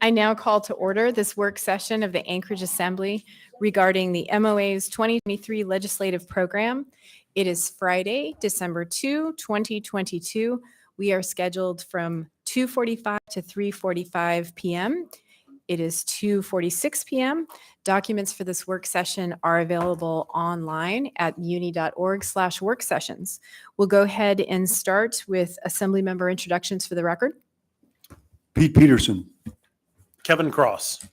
I now call to order this work session of the Anchorage Assembly regarding the MOA's 2023 legislative program. It is Friday, December 2, 2022. We are scheduled from 2:45 to 3:45 p.m. It is 2:46 p.m. Documents for this work session are available online at uni.org/worksessions. We'll go ahead and start with Assembly member introductions for the record. Pete Peterson. Kevin Cross.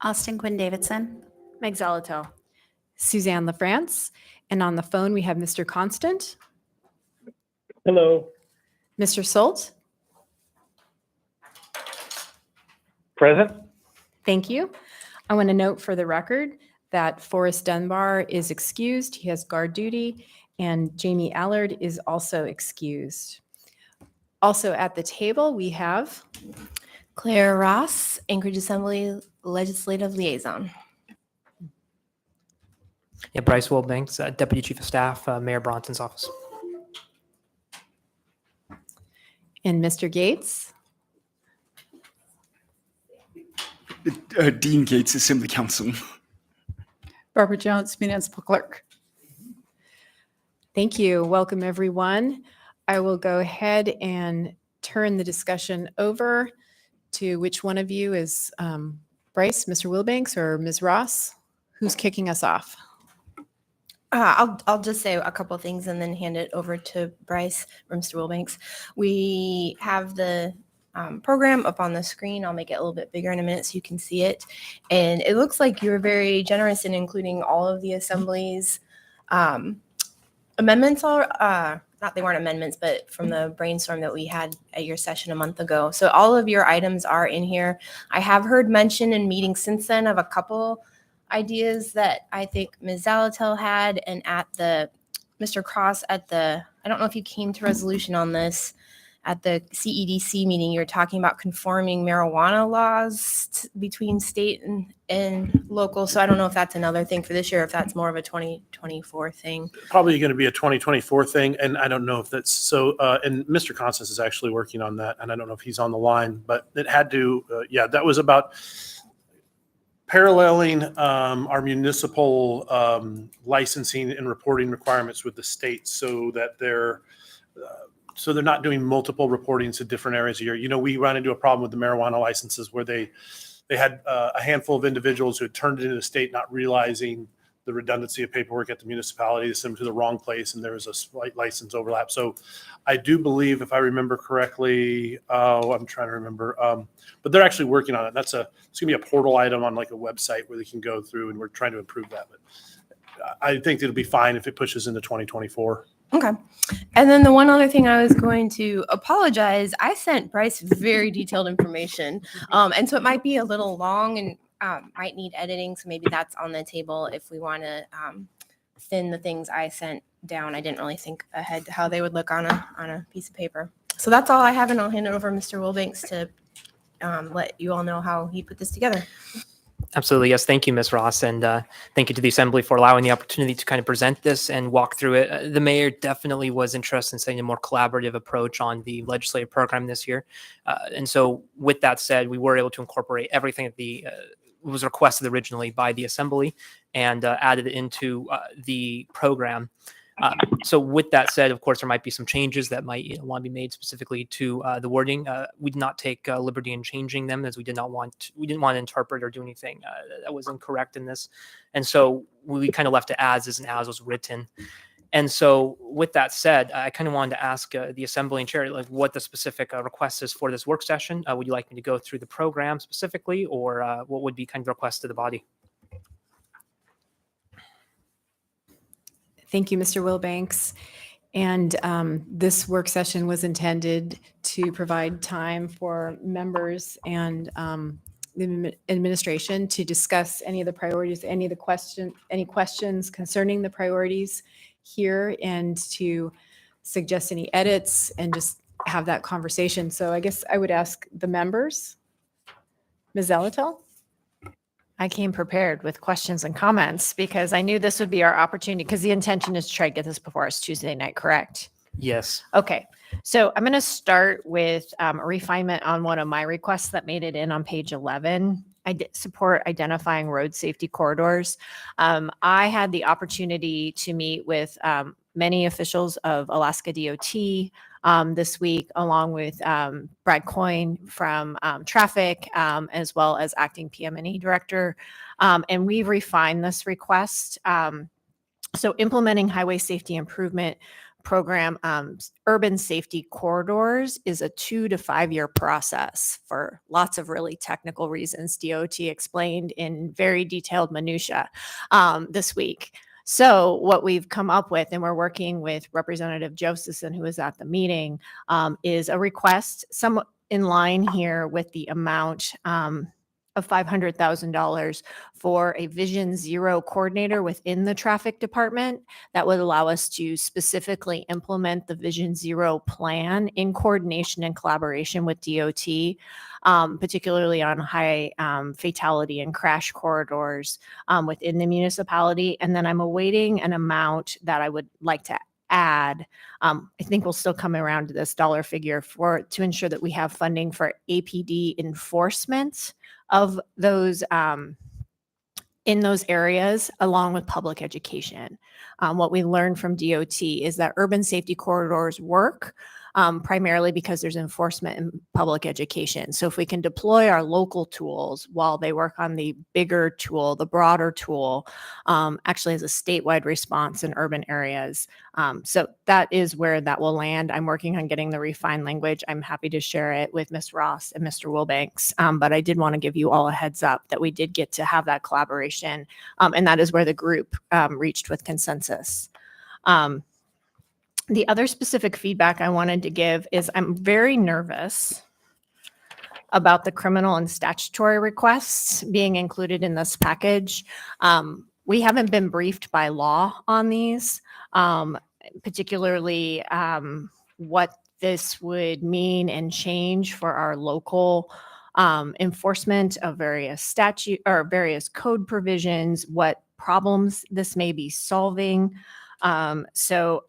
Austin Quinn Davidson. Meg Zalatow. Suzanne LaFrance. And on the phone, we have Mr. Constant. Hello. Mr. Solt. Present. Thank you. I want to note for the record that Forrest Dunbar is excused. He has guard duty, and Jamie Allard is also excused. Also at the table, we have Claire Ross, Anchorage Assembly Legislative Liaison. Yeah, Bryce Wilbanks, Deputy Chief of Staff, Mayor Bronson's office. and Mr. Gates. Dean Gates, Assembly Council. Barbara Jones, Municipal Clerk. Thank you. Welcome, everyone. I will go ahead and turn the discussion over to which one of you is Bryce, Mr. Wilbanks, or Ms. Ross? Who's kicking us off? I'll just say a couple of things and then hand it over to Bryce or Mr. Wilbanks. We have the program up on the screen. I'll make it a little bit bigger in a minute so you can see it. And it looks like you're very generous in including all of the Assembly's amendments. Not they weren't amendments, but from the brainstorm that we had at your session a month ago. So all of your items are in here. I have heard mention in meetings since then of a couple ideas that I think Ms. Zalatow had, and at the Mr. Cross I don't know if you came to resolution on this at the CEDC meeting. You were talking about conforming marijuana laws between state and local. So I don't know if that's another thing for this year, if that's more of a 2024 thing. Probably going to be a 2024 thing, and I don't know if that's so. And Mr. Constance is actually working on that, and I don't know if he's on the line, but it had to. That was about paralleling our municipal licensing and reporting requirements with the state, so that they're not doing multiple reportings to different areas a year. You know, we run into a problem with the marijuana licenses where they had a handful of individuals who had turned it into the state, not realizing the redundancy of paperwork at the municipality. They sent them to the wrong place, and there was a slight license overlap. So I do believe, if I remember correctly, I'm trying to remember, but they're actually working on it. It's going to be a portal item on like a website where they can go through, and we're trying to improve that. But I think it'll be fine if it pushes into 2024. Okay. And then the one other thing I was going to apologize, I sent Bryce very detailed information. And so it might be a little long and might need editing. So maybe that's on the table if we want to thin the things I sent down. I didn't really think ahead how they would look on a piece of paper. So that's all I have, and I'll hand it over to Mr. Wilbanks to let you all know how he put this together. Absolutely. Yes. Thank you, Ms. Ross. And thank you to the Assembly for allowing the opportunity to kind of present this and walk through it. The mayor definitely was interested in setting a more collaborative approach on the legislative program this year. And so with that said, we were able to incorporate everything that was requested originally by the Assembly and added it into the program. So with that said, of course, there might be some changes that might want to be made specifically to the wording. We did not take liberty in changing them, as we didn't want to interpret or do anything that was incorrect in this. And so we kind of left it as is and as was written. And so with that said, I kind of wanted to ask the Assembly and Chair, like, what the specific request is for this work session. Would you like me to go through the program specifically, or what would be kind of the request to the body? Thank you, Mr. Wilbanks. And this work session was intended to provide time for members and the administration to discuss any of the priorities, any questions concerning the priorities here, and to suggest any edits and just have that conversation. So I guess I would ask the members. Ms. Zalatow? I came prepared with questions and comments because I knew this would be our opportunity, because the intention is to try to get this before us Tuesday night, correct? Yes. Okay. So I'm going to start with a refinement on one of my requests that made it in on page 11. I support identifying road safety corridors. I had the opportunity to meet with many officials of Alaska DOT this week, along with Brad Coyne from Traffic, as well as acting PM&E director. And we've refined this request. So implementing highway safety improvement program, urban safety corridors is a 2 to 5 year process for lots of really technical reasons. DOT explained in very detailed minutia this week. So what we've come up with, and we're working with Representative Josephson, who was at the meeting, is a request somewhat in line here with the amount of $500,000 for a Vision Zero coordinator within the traffic department that would allow us to specifically implement the Vision Zero plan in coordination and collaboration with DOT, particularly on high fatality and crash corridors within the municipality. And then I'm awaiting an amount that I would like to add. I think we'll still come around to this dollar figure to ensure that we have funding for APD enforcement of those in those areas, along with public education. What we learned from DOT is that urban safety corridors work primarily because there's enforcement and public education. So if we can deploy our local tools while they work on the bigger tool, the broader tool, actually has a statewide response in urban areas. So that is where that will land. I'm working on getting the refined language. I'm happy to share it with Ms. Ross and Mr. Wilbanks. But I did want to give you all a heads up that we did get to have that collaboration. And that is where the group reached with consensus. The other specific feedback I wanted to give is I'm very nervous about the criminal and statutory requests being included in this package. We haven't been briefed by law on these, particularly what this would mean and change for our local enforcement of various statute or various code provisions, what problems this may be solving. So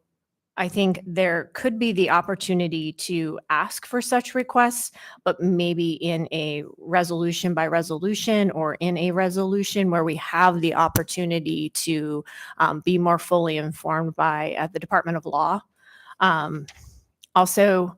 I think there could be the opportunity to ask for such requests, but maybe in a resolution by resolution or in a resolution where we have the opportunity to be more fully informed by the Department of Law. Also,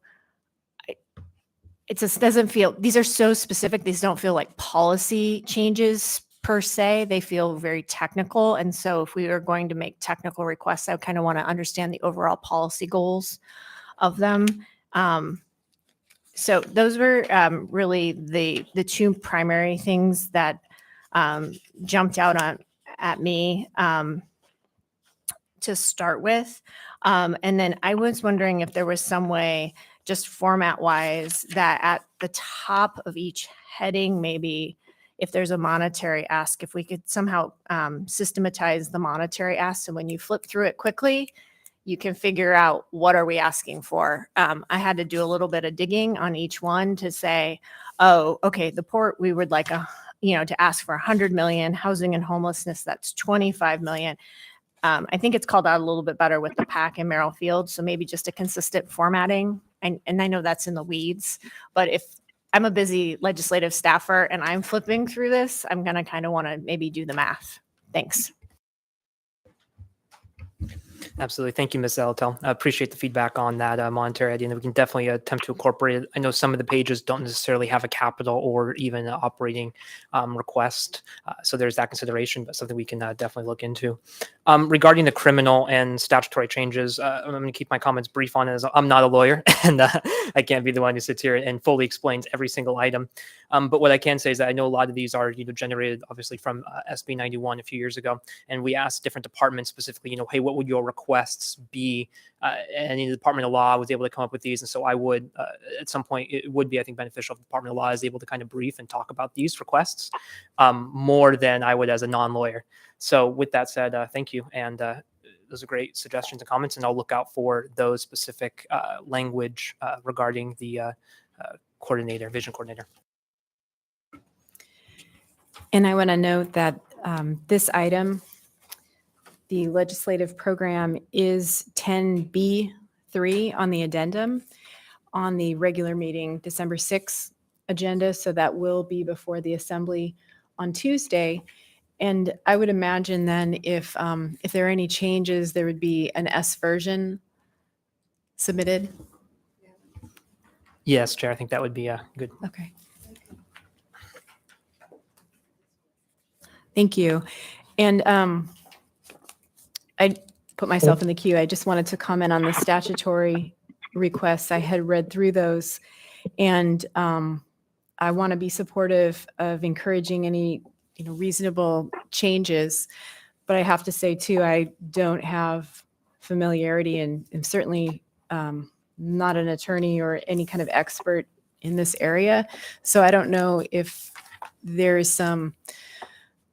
it just doesn't feel, these are so specific, these don't feel like policy changes per se. They feel very technical. And so if we are going to make technical requests, I kind of want to understand the overall policy goals of them. So those were really the two primary things that jumped out at me to start with. And then I was wondering if there was some way, just format wise, that at the top of each heading, maybe if there's a monetary ask, if we could somehow systematize the monetary ask. So when you flip through it quickly, you can figure out what are we asking for. I had to do a little bit of digging on each one to say, oh, okay, the port, we would like to ask for 100 million, housing and homelessness, that's 25 million. I think it's called out a little bit better with the PAC and Merrill Field. So maybe just a consistent formatting. And I know that's in the weeds, but if I'm a busy legislative staffer and I'm flipping through this, I'm going to kind of want to maybe do the math. Thanks. Absolutely. Thank you, Ms. Zalatel. I appreciate the feedback on that monetary idea, and we can definitely attempt to incorporate it. I know some of the pages don't necessarily have a capital or even an operating request, so there's that consideration, but something we can definitely look into. Regarding the criminal and statutory changes, I'm going to keep my comments brief on it, as I'm not a lawyer, and I can't be the one who sits here and fully explains every single item. But what I can say is that I know a lot of these are generated obviously from SB 91 a few years ago, and we asked different departments specifically, hey, what would your requests be? And the Department of Law was able to come up with these, and so I would at some point it would be, I think, beneficial if the Department of Law is able to kind of brief and talk about these requests more than I would as a non-lawyer. So with that said, thank you, and those are great suggestions and comments, and I'll look out for those specific language regarding the coordinator, vision coordinator. And I want to note that this item, the legislative program, is 10B3 on the addendum. on the regular meeting, December 6th agenda. So that will be before the assembly on Tuesday. And I would imagine then if there are any changes, there would be an S version submitted. Yes, Chair, I think that would be good. Okay. Thank you. And I put myself in the queue. I just wanted to comment on the statutory requests. I had read through those, and I want to be supportive of encouraging any reasonable changes. But I have to say too, I don't have familiarity and certainly not an attorney or any kind of expert in this area. So I don't know if there is some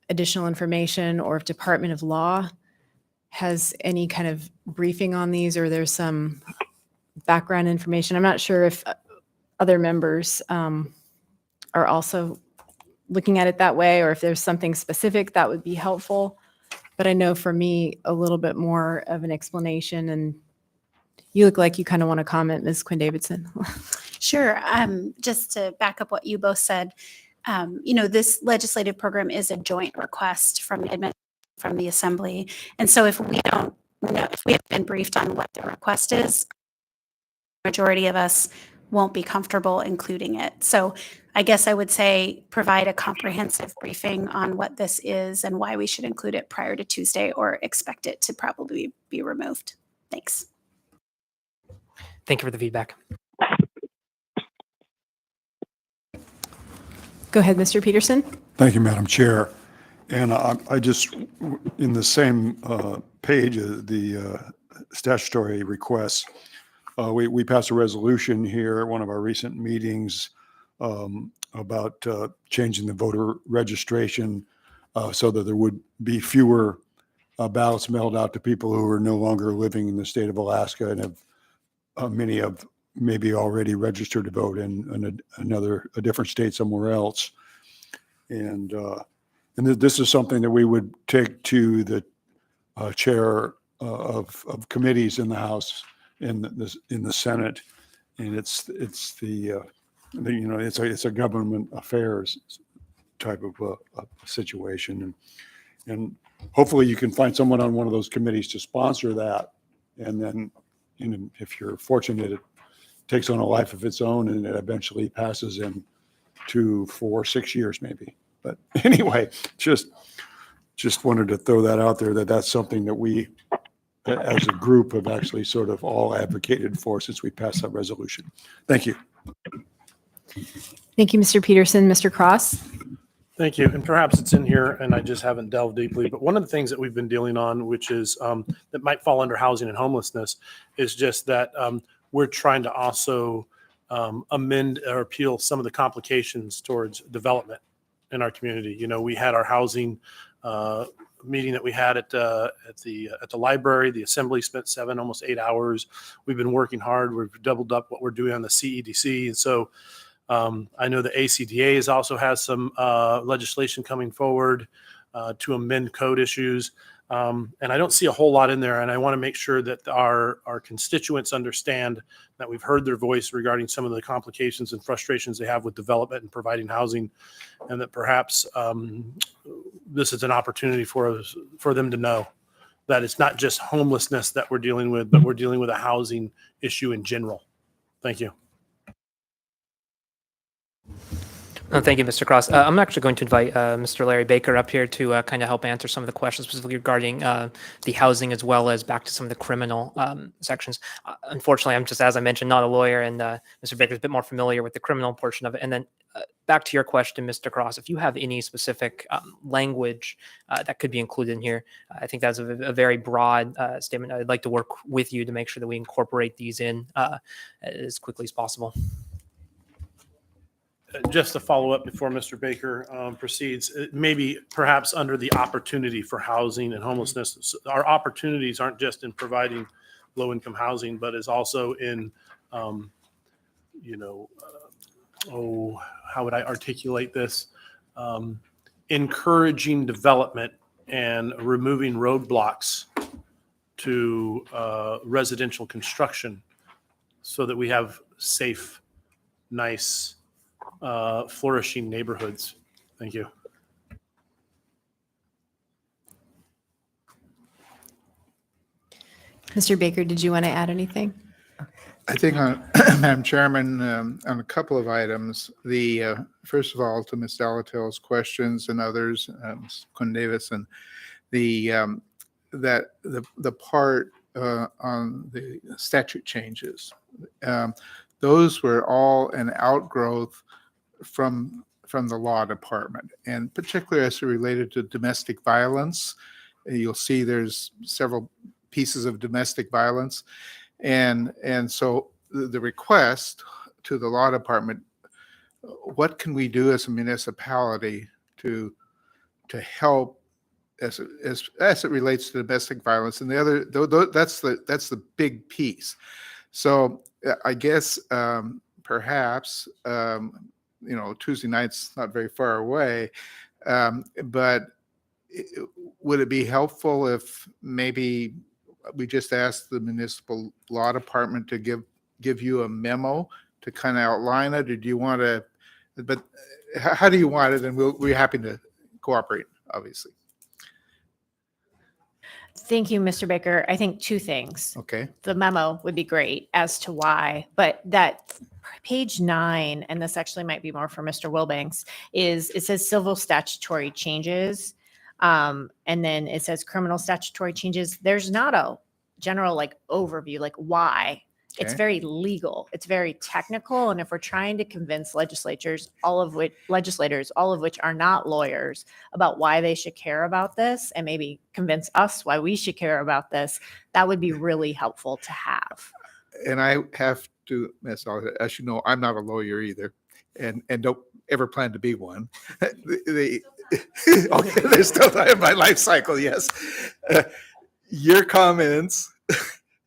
additional information or if Department of Law has any kind of briefing on these, or there's some background information. I'm not sure if other members are also looking at it that way, or if there's something specific that would be helpful. But I know for me, a little bit more of an explanation, and you look like you kind of want to comment, Ms. Quinn Davidson. Sure. Just to back up what you both said, this legislative program is a joint request from the Assembly. And so if we don't know, if we haven't been briefed on what the request is, majority of us won't be comfortable including it. So I guess I would say provide a comprehensive briefing on what this is and why we should include it prior to Tuesday, or expect it to probably be removed. Thanks. Thank you for the feedback. Go ahead, Mr. Peterson. Thank you, Madam Chair. And I just, in the same page, the statutory requests, we passed a resolution here at one of our recent meetings about changing the voter registration so that there would be fewer ballots mailed out to people who are no longer living in the state of Alaska and have many have maybe already registered to vote in a different state somewhere else. And this is something that we would take to the chair of committees in the House, in the Senate, and it's a government affairs type of a situation, and hopefully you can find someone on one of those committees to sponsor that, and then if you're fortunate, it takes on a life of its own and it eventually passes in 2, 4, 6 years maybe. But anyway, just wanted to throw that out there, that's something that we as a group have actually sort of all advocated for since we passed that resolution. Thank you. Thank you, Mr. Peterson. Mr. Cross? Thank you. And perhaps it's in here and I just haven't delved deeply, but one of the things that we've been dealing on, which is that might fall under housing and homelessness, is just that we're trying to also amend or appeal some of the complications towards development in our community. We had our housing meeting that we had at the library. The assembly spent almost 8 hours. We've been working hard. We've doubled up what we're doing on the CEDC. And so I know the ACDA also has some legislation coming forward to amend code issues. And I don't see a whole lot in there. And I want to make sure that our constituents understand that we've heard their voice regarding some of the complications and frustrations they have with development and providing housing, and that perhaps this is an opportunity for them to know that it's not just homelessness that we're dealing with, but we're dealing with a housing issue in general. Thank you. Thank you, Mr. Cross. I'm actually going to invite Mr. Larry Baker up here to kind of help answer some of the questions specifically regarding the housing, as well as back to some of the criminal sections. Unfortunately, I'm just, as I mentioned, not a lawyer, and Mr. Baker's a bit more familiar with the criminal portion of it. And then back to your question, Mr. Cross, if you have any specific language that could be included in here, I think that's a very broad statement. I'd like to work with you to make sure that we incorporate these in as quickly as possible. Just to follow up before Mr. Baker proceeds, maybe perhaps under the opportunity for housing and homelessness, our opportunities aren't just in providing low-income housing, but is also in, how would I articulate this? Encouraging development and removing roadblocks to residential construction, so that we have safe, nice, flourishing neighborhoods. Thank you. Mr. Baker, did you want to add anything? I think on, Madam Chairman, on a couple of items, first of all, to Ms. Delatel's questions and others, Ms. Quinn Davis, and the part on the statute changes, those were all an outgrowth from the law department, and particularly as it related to domestic violence. You'll see there's several pieces of domestic violence. And so the request to the law department, what can we do as a municipality to help as it relates to domestic violence? And the other, that's the big piece. So I guess perhaps Tuesday night's not very far away, but would it be helpful if maybe we just asked the municipal law department to give you a memo to kind of outline it, or do you want to, but how do you want it? And we're happy to cooperate, obviously. Thank you, Mr. Baker. I think two things. Okay. The memo would be great as to why, but that page 9, and this actually might be more for Mr. Wilbanks, is it says civil statutory changes. And then it says criminal statutory changes. There's not a general overview, why. Okay. It's very legal. It's very technical. And if we're trying to convince legislators, all of which are not lawyers, about why they should care about this, and maybe convince us why we should care about this, that would be really helpful to have. And I have to, as you know, I'm not a lawyer either, and don't ever plan to be one. Okay, there's still time in my life cycle, yes. Your comments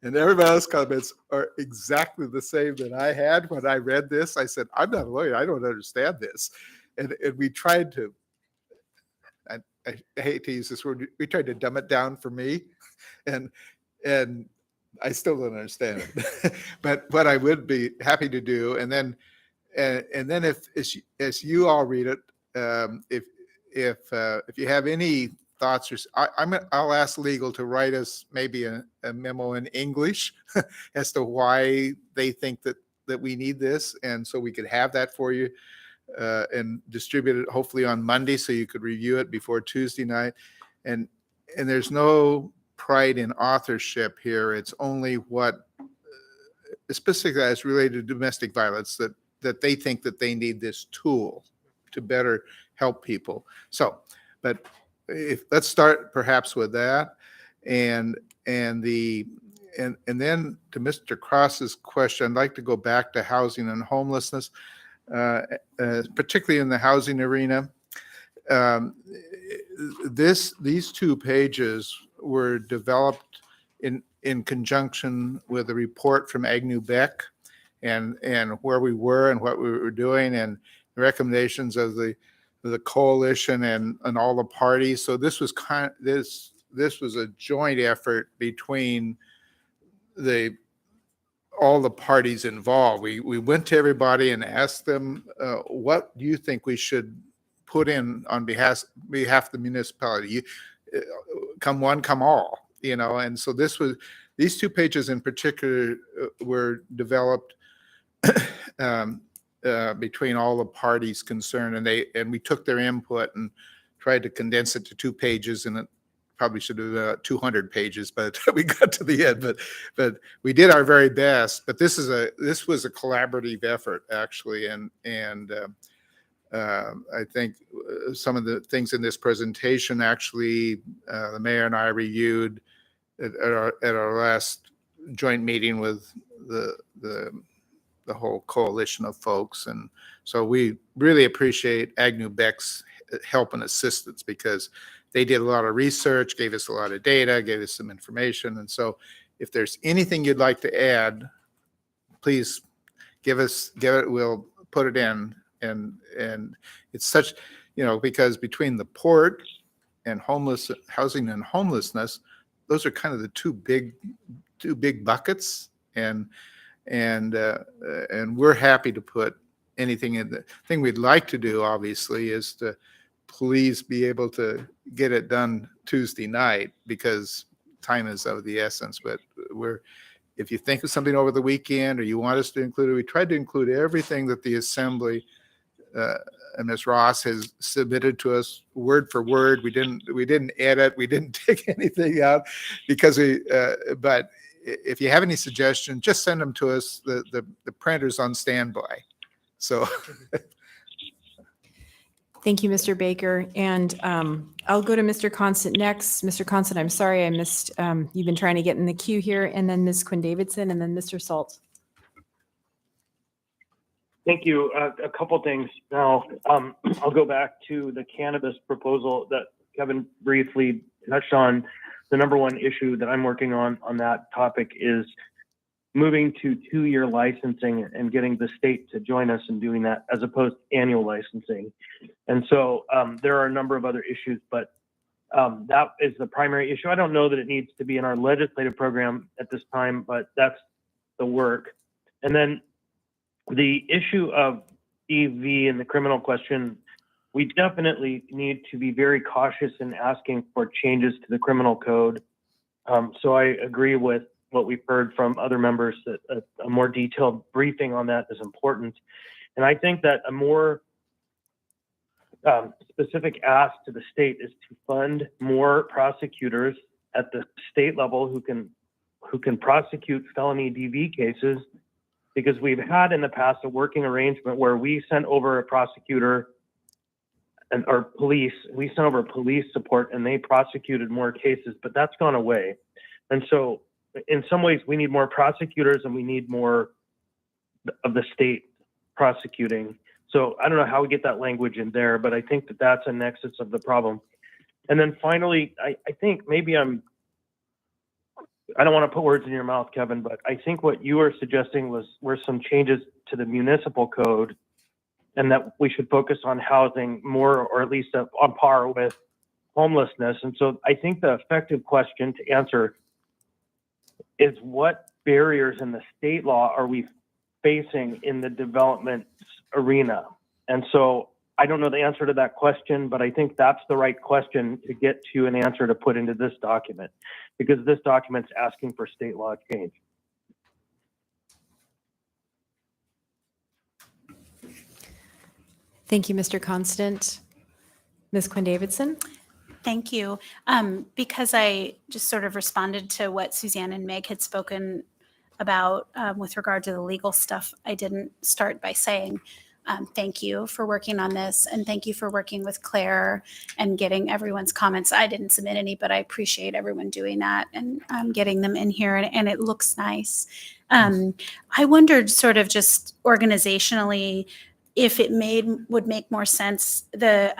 and everybody else's comments are exactly the same that I had when I read this. I said, I'm not a lawyer. I don't understand this. And we tried to, I hate to use this word, we tried to dumb it down for me. And I still don't understand it. But what I would be happy to do, and then if as you all read it, if you have any thoughts, I'll ask legal to write us maybe a memo in English as to why they think that we need this, and so we could have that for you and distribute it hopefully on Monday so you could review it before Tuesday night. And there's no pride in authorship here. It's only what specifically as related to domestic violence that they think that they need this tool to better help people. So, but let's start perhaps with that, and then to Mr. Cross's question, I'd like to go back to housing and homelessness, particularly in the housing arena. These 2 pages were developed in conjunction with a report from Agnew Beck, and where we were and what we were doing, and the recommendations of the coalition and all the parties. So this was this was a joint effort between all the parties involved. We went to everybody and asked them, what do you think we should put in on behalf of the municipality? Come one, come all, and so these 2 pages in particular were developed between all the parties concerned, and we took their input and tried to condense it to 2 pages, and it probably should have 200 pages by the time we got to the end, but we did our very best. But this was a collaborative effort, actually, and I think some of the things in this presentation, actually, the mayor and I reviewed at our last joint meeting with the whole coalition of folks. And so we really appreciate Agnew Beck's help and assistance, because they did a lot of research, gave us a lot of data, gave us some information. And so if there's anything you'd like to add, please give it, we'll put it in. And it's such, because between the port and housing and homelessness, those are kind of the two big buckets. And and we're happy to put anything in. The thing we'd like to do, obviously, is to please be able to get it done Tuesday night, because time is of the essence. But if you think of something over the weekend or you want us to include it, we tried to include everything that the Assembly and Ms. Ross has submitted to us word for word. We didn't edit, we didn't take anything out, because but if you have any suggestions, just send them to us. The printer's on standby. So Thank you, Mr. Baker. And I'll go to Mr. Constant next. Mr. Constant, I'm sorry I missed, you've been trying to get in the queue here, and then Ms. Quinn Davidson, and then Mr. Salt. Thank you. A couple things. Now, I'll go back to the cannabis proposal that Kevin briefly touched on. The number one issue that I'm working on that topic is moving to 2-year licensing and getting the state to join us in doing that, as opposed to annual licensing. And so there are a number of other issues, but that is the primary issue. I don't know that it needs to be in our legislative program at this time, but that's the work. And then the issue of EV and the criminal question, we definitely need to be very cautious in asking for changes to the criminal code. So I agree with what we've heard from other members, that a more detailed briefing on that is important. And I think that a more specific ask to the state is to fund more prosecutors at the state level who can prosecute felony DV cases, because we've had in the past a working arrangement where we sent over a prosecutor we sent over police support and they prosecuted more cases, but that's gone away. And so in some ways we need more prosecutors and we need more of the state prosecuting. So I don't know how we get that language in there, but I think that that's a nexus of the problem. And then finally, I think maybe I don't want to put words in your mouth, Kevin, but I think what you were suggesting were some changes to the municipal code, and that we should focus on housing more, or at least on par with homelessness. And so I think the effective question to answer is, what barriers in the state law are we facing in the development arena? And so I don't know the answer to that question, but I think that's the right question to get to an answer to put into this document, because this document's asking for state law change. Thank you, Mr. Constant. Ms. Quinn Davidson? Thank you. Because I just sort of responded to what Suzanne and Meg had spoken about with regard to the legal stuff, I didn't start by saying thank you for working on this, and thank you for working with Claire and getting everyone's comments. I didn't submit any, but I appreciate everyone doing that and getting them in here, and it looks nice. I wondered, sort of just organizationally, if it would make more sense, the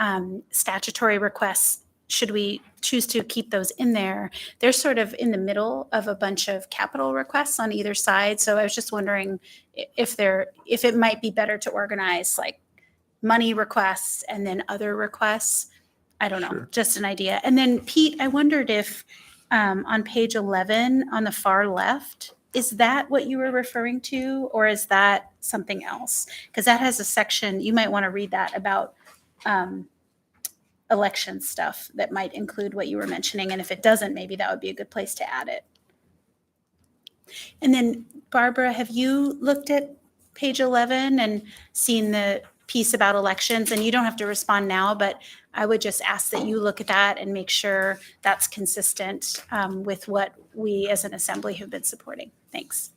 statutory requests, should we choose to keep those in there? They're sort of in the middle of a bunch of capital requests on either side. So I was just wondering if it might be better to organize like money requests and then other requests. I don't know, Sure. Just an idea. And then Pete, I wondered if on page 11 on the far left, is that what you were referring to, or is that something else? Because that has a section, you might want to read that, about election stuff that might include what you were mentioning. And if it doesn't, maybe that would be a good place to add it. And then Barbara, have you looked at page 11 and seen the piece about elections? And you don't have to respond now, but I would just ask that you look at that and make sure that's consistent with what we as an assembly have been supporting. Thanks.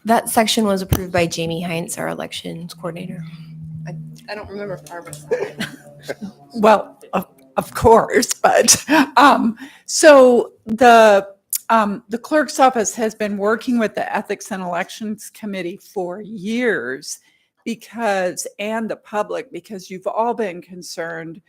That section was approved by Jamie Heinz, our elections coordinator. I don't remember if Barbara said it. Well, of course, but so the clerk's office has been working with the Ethics and Elections Committee for years, and the public, because you've all been concerned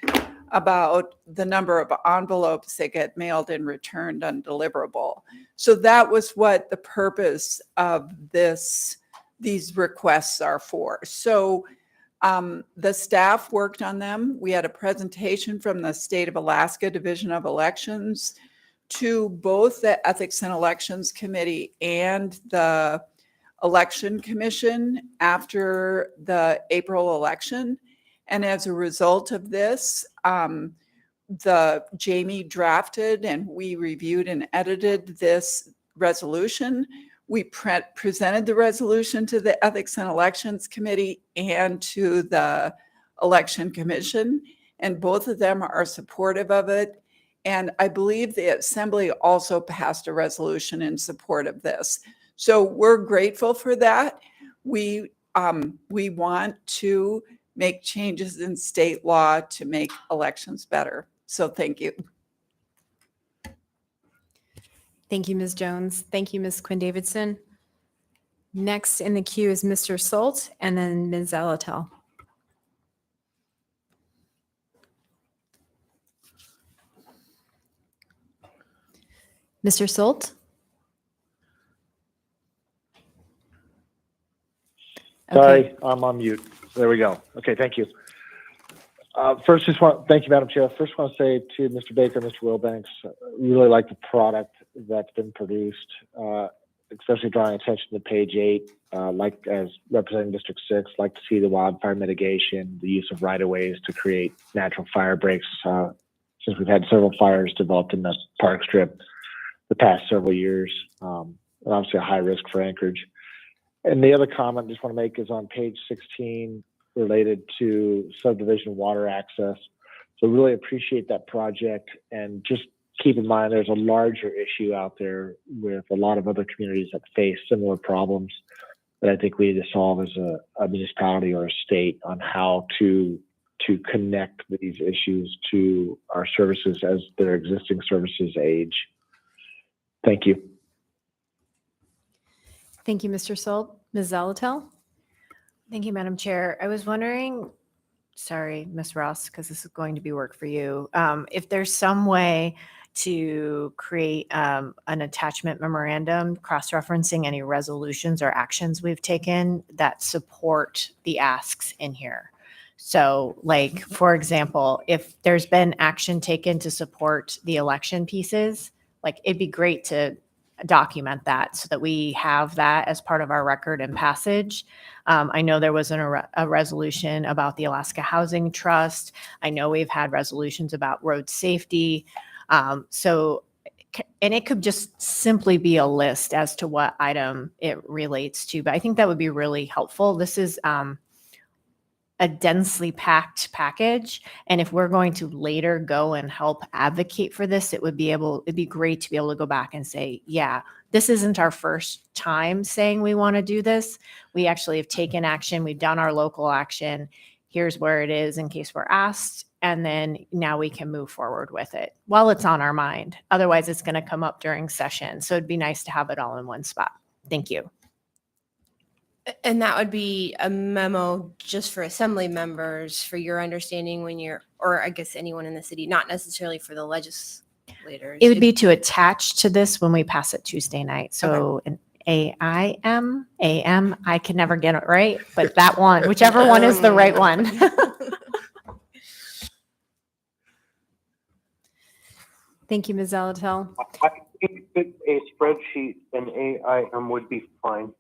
about the number of envelopes that get mailed and returned undeliverable. So that was what the purpose of these requests are for. So the staff worked on them. We had a presentation from the State of Alaska Division of Elections to both the Ethics and Elections Committee and the election commission after the April election. And as a result of this, Jamie drafted and we reviewed and edited this resolution. We presented the resolution to the Ethics and Elections Committee and to the Election Commission, and both of them are supportive of it. And I believe the Assembly also passed a resolution in support of this. So we're grateful for that. We want to make changes in state law to make elections better. So thank you. Thank you, Ms. Jones. Thank you, Ms. Quinn Davidson. Next in the queue is Mr. Salt and then Ms. Zalatel. Mr. Salt? Okay. Sorry, I'm on mute. There we go. Okay, thank you. Thank you, Madam Chair. First, want to say to Mr. Baker, Mr. Wilbanks, really like the product that's been produced, especially drawing attention to page 8. Like as representing District 6, like to see the wildfire mitigation, the use of right-of-ways to create natural fire breaks, since we've had several fires developed in the park strip the past several years, and obviously a high risk for Anchorage. And the other comment I just want to make is on page 16 related to subdivision water access. So really appreciate that project, and just keep in mind there's a larger issue out there with a lot of other communities that face similar problems that I think we need to solve as a municipality or a state on how to connect these issues to our services as their existing services age. Thank you. Thank you, Mr. Salt. Ms. Zalatel? Thank you, Madam Chair. I was wondering, sorry, Ms. Ross, because this is going to be work for you, if there's some way to create an attachment memorandum cross-referencing any resolutions or actions we've taken that support the asks in here. So like, for example, if there's been action taken to support the election pieces, like it'd be great to document that so that we have that as part of our record and passage. I know there was a resolution about the Alaska Housing Trust. I know we've had resolutions about road safety. And it could just simply be a list as to what item it relates to, but I think that would be really helpful. This is a densely packed package. And if we're going to later go and help advocate for this, it'd be great to be able to go back and say, yeah, this isn't our first time saying we want to do this. We actually have taken action. We've done our local action. Here's where it is in case we're asked. And then now we can move forward with it while it's on our mind. Otherwise, it's going to come up during session. So it'd be nice to have it all in one spot. Thank you. And that would be a memo just for assembly members for your understanding when you're, or I guess anyone in the city, not necessarily for the legislators. It would be to attach to this when we pass it Tuesday night. So an AIM, I can never get it right, but that one, whichever one is the right one. Thank you, Ms. Zalatel. I think that a spreadsheet and AIM would be fine.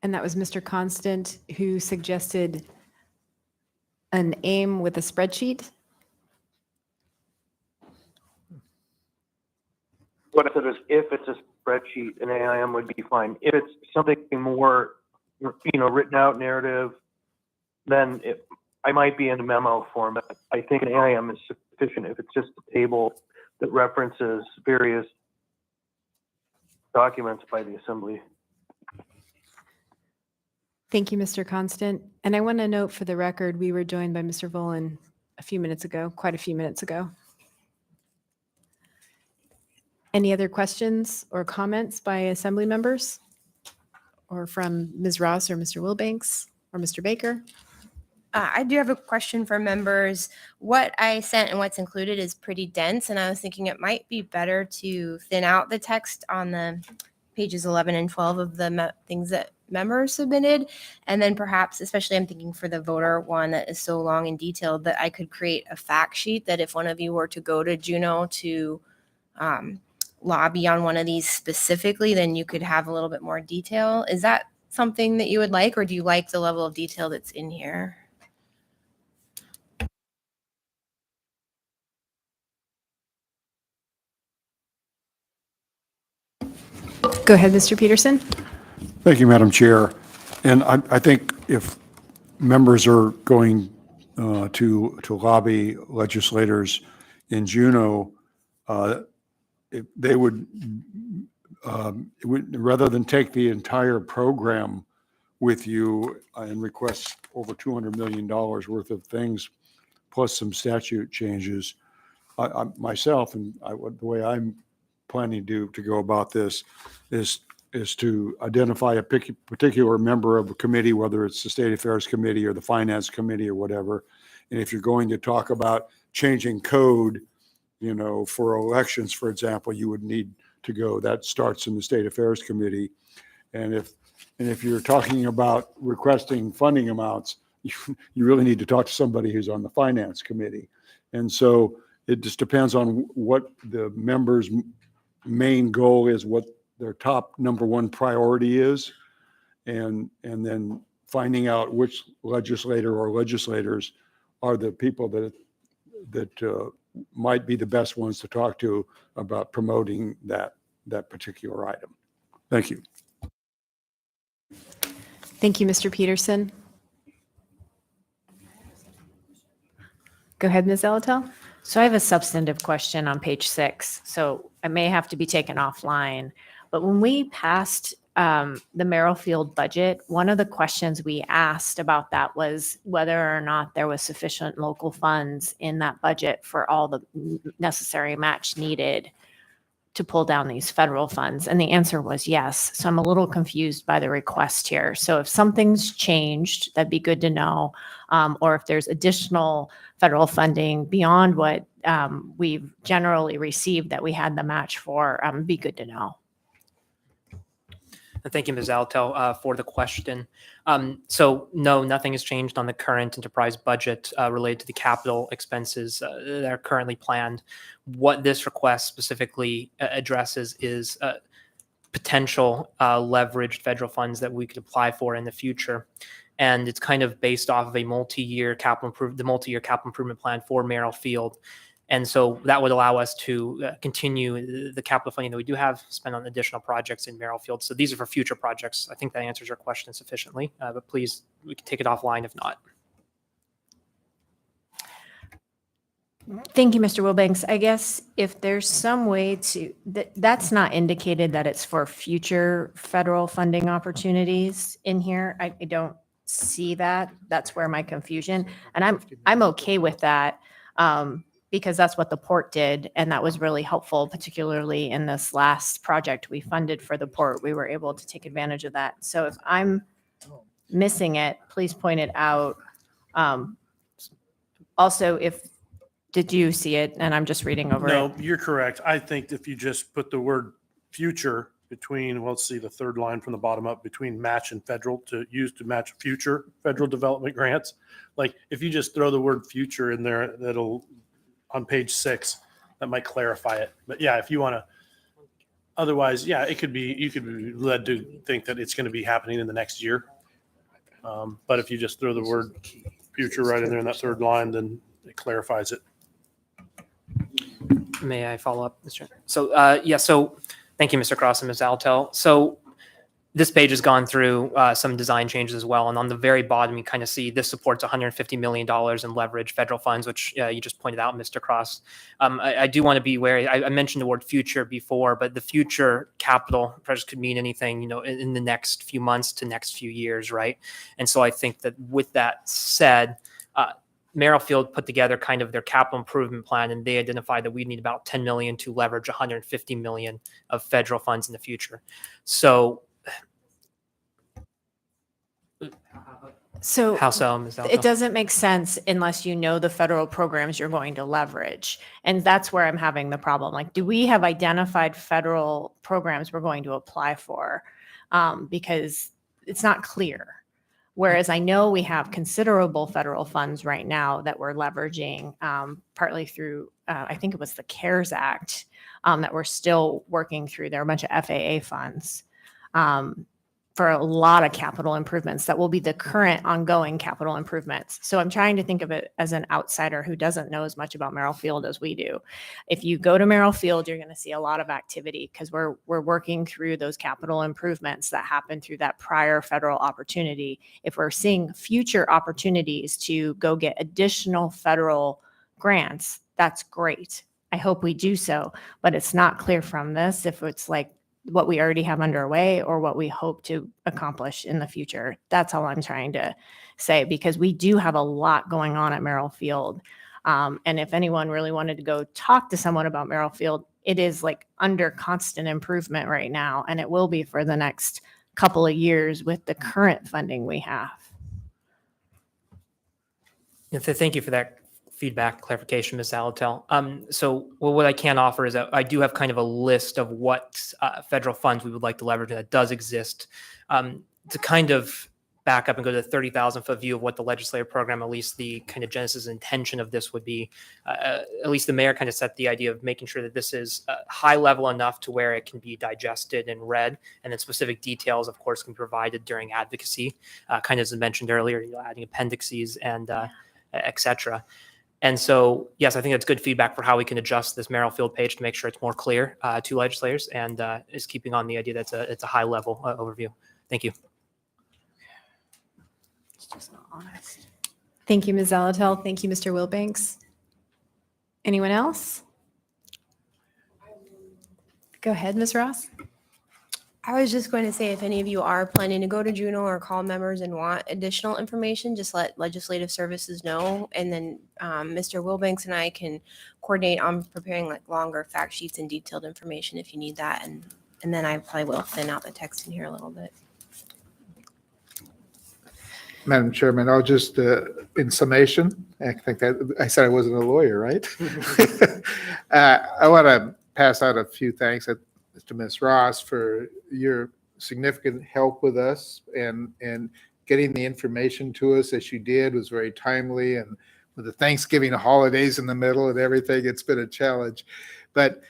And that was Mr. Constant who suggested an AIM with a spreadsheet. What I said is, if it's a spreadsheet, an AIM would be fine. If it's something more, written out narrative, then I might be in a memo form. But I think an AIM is sufficient if it's just a table that references various documents by the assembly. Thank you, Mr. Constant. And I want to note for the record, we were joined by Mr. Volan quite a few minutes ago. Any other questions or comments by assembly members? Or from Ms. Ross or Mr. Wilbanks or Mr. Baker? I do have a question for members. What I sent and what's included is pretty dense, and I was thinking it might be better to thin out the text on the pages 11 and 12 of the things that members submitted. And then perhaps, especially I'm thinking for the voter one that is so long and detailed, that I could create a fact sheet that if one of you were to go to Juneau to lobby on one of these specifically, then you could have a little bit more detail. Is that something that you would like, or do you like the level of detail that's in here? Go ahead, Mr. Peterson. Thank you, Madam Chair. And I think if members are going to lobby legislators in Juneau, they would, rather than take the entire program with you and request over $200 million worth of things, plus some statute changes, myself, and the way I'm planning to go about this is to identify a particular member of a committee, whether it's the State Affairs Committee or the Finance Committee or whatever. And if you're going to talk about changing code, for elections, for example, you would need to go. That starts in the State Affairs Committee. And if you're talking about requesting funding amounts, you really need to talk to somebody who's on the Finance Committee. And so it just depends on what the members' main goal is, what their top number one priority is, and then finding out which legislator or legislators are the people that might be the best ones to talk to about promoting that particular item. Thank you. Thank you, Mr. Peterson. Go ahead, Ms. Zelatel. So I have a substantive question on page 6. So I may have to be taken offline. But when we passed the Merrifield budget, one of the questions we asked about that was whether or not there was sufficient local funds in that budget for all the necessary match needed to pull down these federal funds. And the answer was yes. So I'm a little confused by the request here. So if something's changed, that'd be good to know. Or if there's additional federal funding beyond what we've generally received that we had the match for, it'd be good to know. Thank you, Ms. Altel, for the question. So no, nothing has changed on the current enterprise budget related to the capital expenses that are currently planned. What this request specifically addresses is potential leveraged federal funds that we could apply for in the future. And it's kind of based off of a multi-year capital improvement plan for Merrifield. And so that would allow us to continue the capital funding that we do have, spend on additional projects in Merrifield. So these are for future projects. I think that answers your question sufficiently, but please, we can take it offline if not. Thank you, Mr. Wilbanks. I guess if there's some way to, that's not indicated that it's for future federal funding opportunities in here. I don't see that. That's where my confusion, and I'm okay with that. Because that's what the port did. And that was really helpful, particularly in this last project we funded for the port. We were able to take advantage of that. So if I'm missing it, please point it out. Also, did you see it? And I'm just reading over it. No, you're correct. I think if you just put the word future between, well, let's see, the third line from the bottom up, between match and federal, to use to match future federal development grants. Like if you just throw the word future in there, that'll, on page 6, that might clarify it. But yeah, if you want to, otherwise, yeah, you could be led to think that it's going to be happening in the next year. But if you just throw the word future right in there in that third line, then it clarifies it. May I follow up, Mr. So so thank you, Mr. Cross and Ms. Altel. So this page has gone through some design changes as well. And on the very bottom, you kind of see this supports $150 million in leverage federal funds, which you just pointed out, Mr. Cross. I do want to be wary. I mentioned the word future before, but the future capital project could mean anything, in the next few months to next few years, right? And so I think that with that said, Merrifield put together kind of their capital improvement plan, and they identified that we need about 10 million to leverage 150 million of federal funds in the future. So how so, Ms. Alto? It doesn't make sense unless you know the federal programs you're going to leverage. And that's where I'm having the problem. Like, do we have identified federal programs we're going to apply for? Because it's not clear. Whereas I know we have considerable federal funds right now that we're leveraging, partly through, I think it was the CARES Act, that we're still working through. There are a bunch of FAA funds for a lot of capital improvements that will be the current ongoing capital improvements. So I'm trying to think of it as an outsider who doesn't know as much about Merrill Field as we do. If you go to Merrill Field, you're going to see a lot of activity because we're working through those capital improvements that happened through that prior federal opportunity. If we're seeing future opportunities to go get additional federal grants, that's great. I hope we do so, but it's not clear from this if it's like what we already have underway or what we hope to accomplish in the future. That's all I'm trying to say, because we do have a lot going on at Merrill Field. And if anyone really wanted to go talk to someone about Merrill Field, it is like under constant improvement right now, and it will be for the next couple of years with the current funding we have. Thank you for that feedback, clarification, Ms. Alatel. So what I can offer is that I do have kind of a list of what federal funds we would like to leverage that does exist. To kind of back up and go to the 30,000-foot view of what the legislative program, at least the kind of genesis and intention of this would be, at least the mayor kind of set the idea of making sure that this is high level enough to where it can be digested and read, and then specific details, of course, can be provided during advocacy, kind of as I mentioned earlier, adding appendices and et cetera. And so, yes, I think that's good feedback for how we can adjust this Merrill Field page to make sure it's more clear to legislators, and is keeping on the idea that it's a high level overview. Thank you. It's just not honest. Thank you, Ms. Zalatel. Thank you, Mr. Wilbanks. Anyone else? Go ahead, Ms. Ross. I was just going to say, if any of you are planning to go to Juneau or call members and want additional information, just let legislative services know. And then Mr. Wilbanks and I can coordinate on preparing like longer fact sheets and detailed information if you need that. And then I probably will thin out the text in here a little bit. Madam Chairman, I'll just, in summation, I think that I said I wasn't a lawyer, right? I want to pass out a few thanks to Ms. Ross for your significant help with us, and getting the information to us as you did was very timely, and with the Thanksgiving holidays in the middle and everything, it's been a challenge. But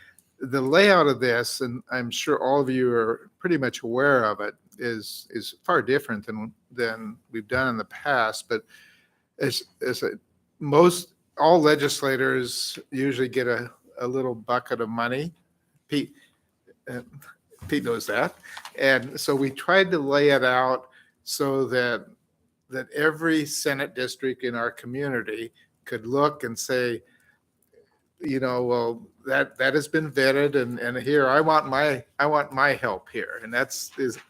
the layout of this, and I'm sure all of you are pretty much aware of it, is far different than we've done in the past. But all legislators usually get a little bucket of money. Pete knows that. And so we tried to lay it out so that every Senate district in our community could look and say, well, that has been vetted, and here I want my help here. And that's the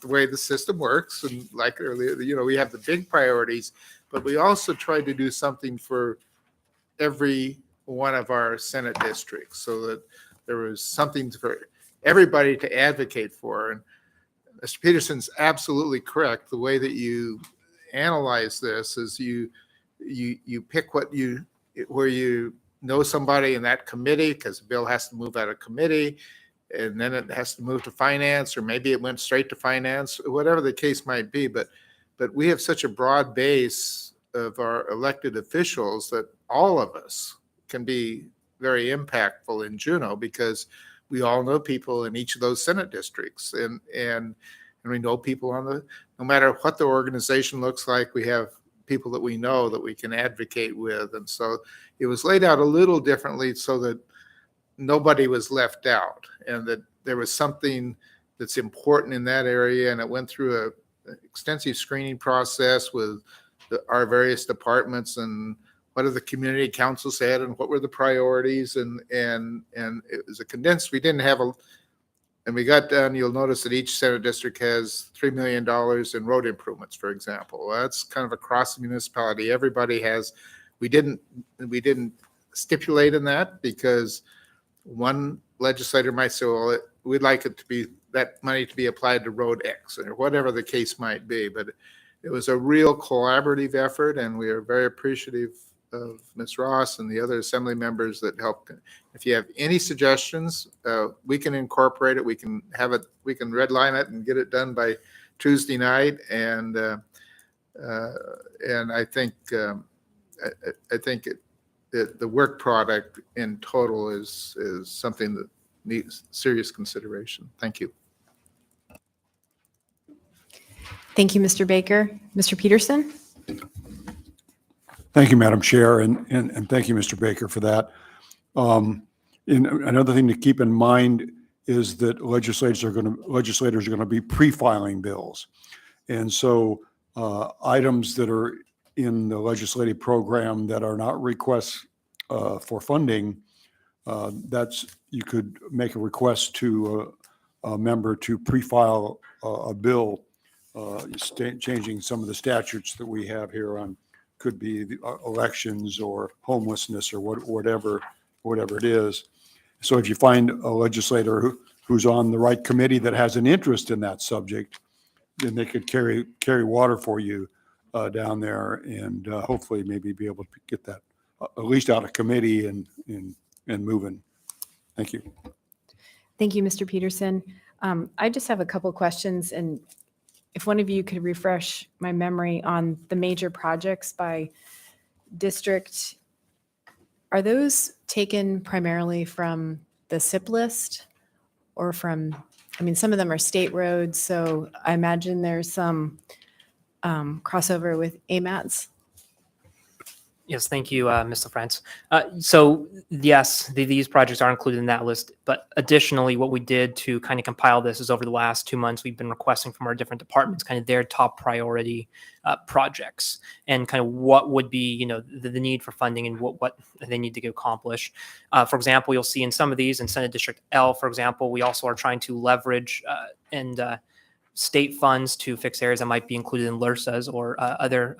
way the system works. And like earlier, we have the big priorities, but we also tried to do something for every one of our Senate districts so that there was something for everybody to advocate for. And Mr. Peterson's absolutely correct. The way that you analyze this is you pick where you know somebody in that committee, because the bill has to move out of committee, and then it has to move to finance, or maybe it went straight to finance, whatever the case might be. But we have such a broad base of our elected officials that all of us can be very impactful in Juneau, because we all know people in each of those Senate districts, and we know people no matter what the organization looks like, we have people that we know that we can advocate with. And so it was laid out a little differently so that nobody was left out, and that there was something that's important in that area. And it went through an extensive screening process with our various departments, and what did the community council said, and what were the priorities, and it was a condensed. We didn't have and we got down. You'll notice that each Senate district has $3 million in road improvements, for example. That's kind of across the municipality. Everybody has. We didn't stipulate in that, because one legislator might say, well, we'd like it to be that money to be applied to road X, or whatever the case might be. But it was a real collaborative effort, and we are very appreciative of Ms. Ross and the other assembly members that helped. If you have any suggestions, we can incorporate it. We can have it. We can redline it and get it done by Tuesday night. And I think the work product in total is something that needs serious consideration. Thank you. Thank you, Mr. Baker. Mr. Peterson? Thank you, Madam Chair, and thank you, Mr. Baker, for that. And another thing to keep in mind is that legislators are going to be pre-filing bills. And so items that are in the legislative program that are not requests for funding, you could make a request to a member to pre-file a bill changing some of the statutes that we have here on, could be the elections or homelessness or whatever it is. So if you find a legislator who's on the right committee that has an interest in that subject, then they could carry water for you down there, and hopefully maybe be able to get that at least out of committee and moving. Thank you. Thank you, Mr. Peterson. I just have a couple questions, and if one of you could refresh my memory on the major projects by district, are those taken primarily from the SIP list or from, I mean, some of them are state roads, so I imagine there's some crossover with AMATs. Yes, thank you, Mr. France. So yes, these projects are included in that list. But additionally, what we did to kind of compile this is over the last 2 months, we've been requesting from our different departments kind of their top priority projects and kind of what would be, the need for funding and what they need to accomplish. For example, you'll see in some of these in Senate District L, for example, we also are trying to leverage state funds to fix areas that might be included in LRSAs or other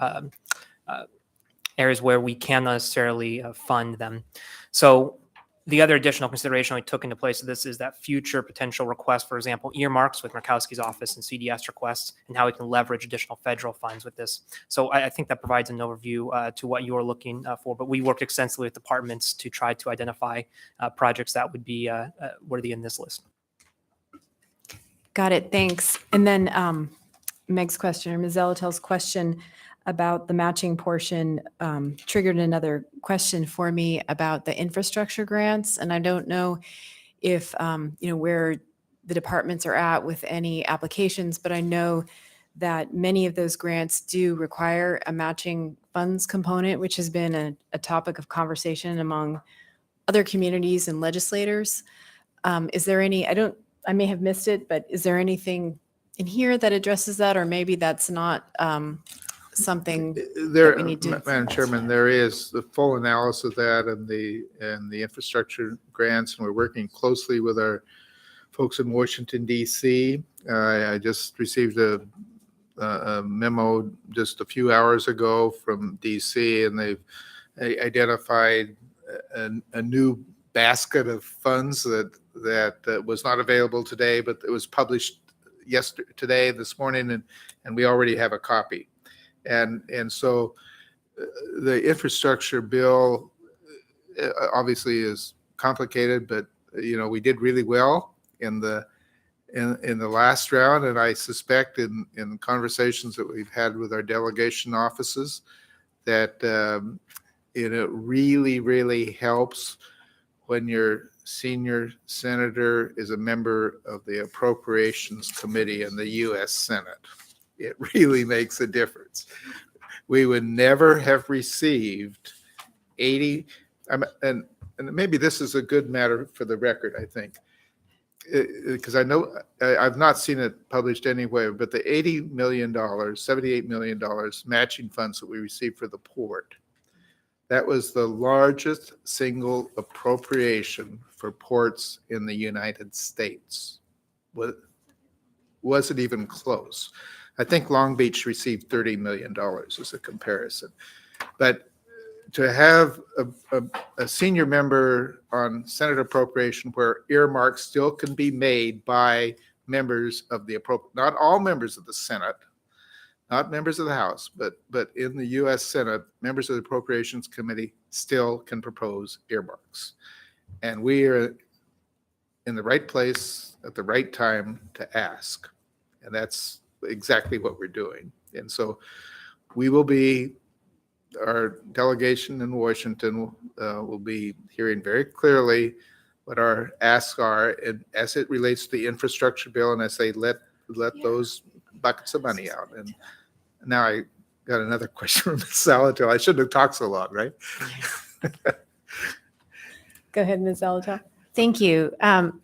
areas where we cannot necessarily fund them. So the other additional consideration we took into place of this is that future potential requests, for example, earmarks with Murkowski's office and CDS requests, and how we can leverage additional federal funds with this. So I think that provides an overview to what you're looking for, but we worked extensively with departments to try to identify projects that would be worthy in this list. Got it, thanks. And then Meg's question, or Ms. Zelatel's question about the matching portion triggered another question for me about the infrastructure grants. And I don't know if, where the departments are at with any applications, but I know that many of those grants do require a matching funds component, which has been a topic of conversation among other communities and legislators. Is there any, I may have missed it, but is there anything in here that addresses that, or maybe that's not something There, that we need to? Madam Chairman, there is the full analysis of that and the infrastructure grants, and we're working closely with our folks in Washington, D.C. I just received a memo just a few hours ago from D.C., and they've identified a new basket of funds that was not available today, but it was published today, this morning, and we already have a copy. And so the infrastructure bill obviously is complicated, but we did really well in the last round, and I suspect in conversations that we've had with our delegation offices that it really helps when your senior senator is a member of the Appropriations Committee in the U.S. Senate. It really makes a difference. We would never have received 80, and maybe this is a good matter for the record, I think, because I know I've not seen it published anywhere, but the $80 million, $78 million matching funds that we received for the port, that was the largest single appropriation for ports in the United States. Wasn't even close. I think Long Beach received $30 million as a comparison. But to have a senior member on Senate appropriation where earmarks still can be made by members of the not all members of the Senate, not members of the House, but in the U.S. Senate, members of the Appropriations Committee still can propose earmarks. And we are in the right place at the right time to ask. And that's exactly what we're doing. And so we will be our delegation in Washington will be hearing very clearly what our asks are, and as it relates to the infrastructure bill, and as they let those buckets of money out. And now I got another question from Ms. Salato. I shouldn't have talked so long, right? Go ahead, Ms. Zalato. Thank you.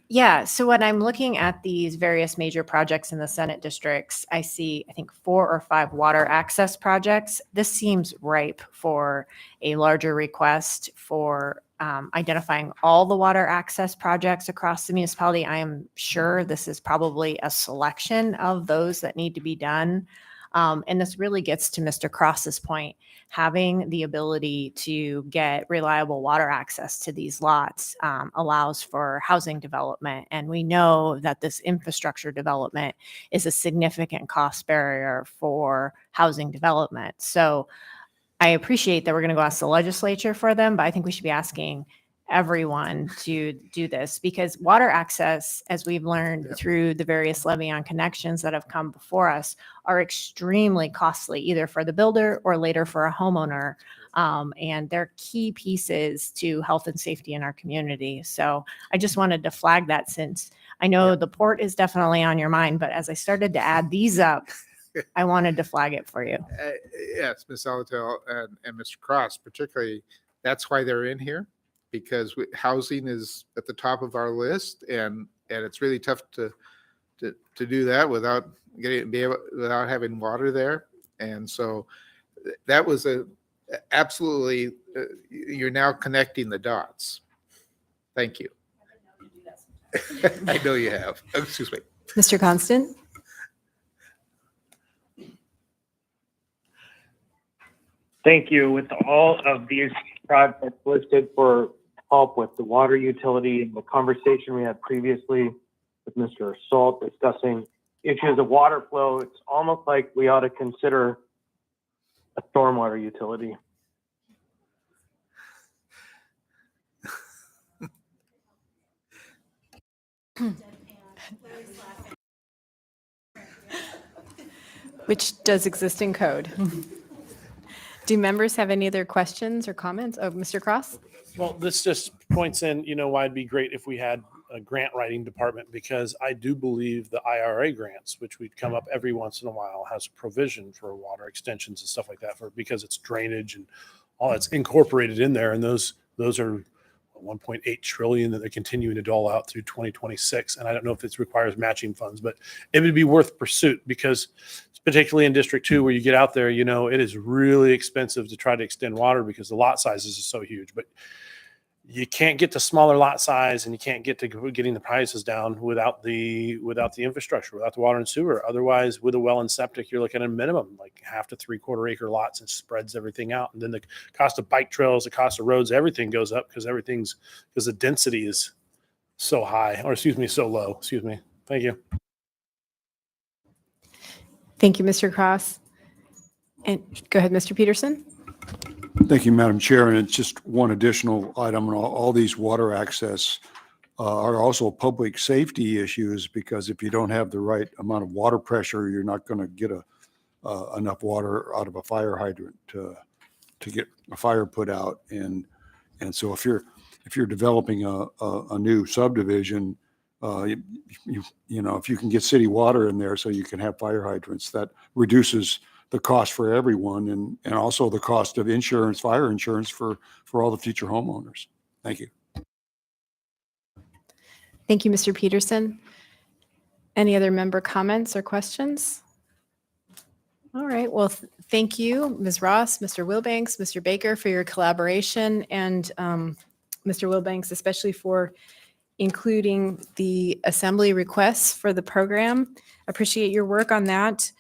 Yeah, so when I'm looking at these various major projects in the Senate districts, I see, I think, 4 or 5 water access projects. This seems ripe for a larger request for identifying all the water access projects across the municipality. I am sure this is probably a selection of those that need to be done. And this really gets to Mr. Cross's point. Having the ability to get reliable water access to these lots allows for housing development. And we know that this infrastructure development is a significant cost barrier for housing development. So I appreciate that we're going to go ask the legislature for them, but I think we should be asking everyone to do this, because water access, as we've learned through the various levy on connections that have come before us, are extremely costly, either for the builder or later for a homeowner. And they're key pieces to health and safety in our community. So I just wanted to flag that, since I know the port is definitely on your mind, but as I started to add these up, I wanted to flag it for you. Yes, Ms. Salato and Mr. Cross, particularly, that's why they're in here, because housing is at the top of our list, and it's really tough to do that without without having water there. And so that was absolutely, you're now connecting the dots. Thank you. I know you have. Excuse me. Mr. Constant? Thank you. With all of these projects listed for help with the water utility and the conversation we had previously with Mr. Salt discussing issues of water flow, it's almost like we ought to consider a stormwater utility. Which does exist in code. Do members have any other questions or comments? Oh, Mr. Cross? Well, this just points in, why it'd be great if we had a grant writing department, because I do believe the IRA grants, which would come up every once in a while, has a provision for water extensions and stuff like that, because it's drainage and all that's incorporated in there. And those are 1.8 trillion that they're continuing to dole out through 2026. And I don't know if it requires matching funds, but it would be worth pursuit, because particularly in District 2, where you get out there, it is really expensive to try to extend water because the lot sizes are so huge. But you can't get to smaller lot size, and you can't get to getting the prices down without the infrastructure, without the water and sewer. Otherwise, with a well and septic, you're looking at a minimum like 1/2 to 3/4 acre lots, and spreads everything out. And then the cost of bike trails, the cost of roads, everything goes up because the density is so high, or so low. Thank you. Thank you, Mr. Cross. And go ahead, Mr. Peterson. Thank you, Madam Chair. And it's just one additional item. All these water access are also public safety issues, because if you don't have the right amount of water pressure, you're not going to get enough water out of a fire hydrant to get a fire put out. And so if you're developing a new subdivision, if you can get city water in there so you can have fire hydrants, that reduces the cost for everyone, and also the cost of insurance, fire insurance for all the future homeowners. Thank you. Thank you, Mr. Peterson. Any other member comments or questions? All right. Well, thank you, Ms. Ross, Mr. Wilbanks, Mr. Baker, for your collaboration, and Mr. Wilbanks, especially for including the assembly requests for the program. Appreciate your work on that.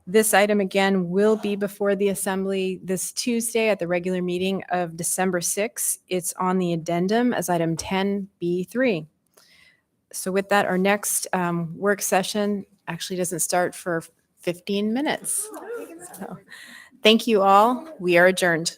This item, again, will be before the assembly this Tuesday at the regular meeting of December 6th. It's on the addendum as item 10B3. So with that, our next work session actually doesn't start for 15 minutes. So, thank you all. We are adjourned.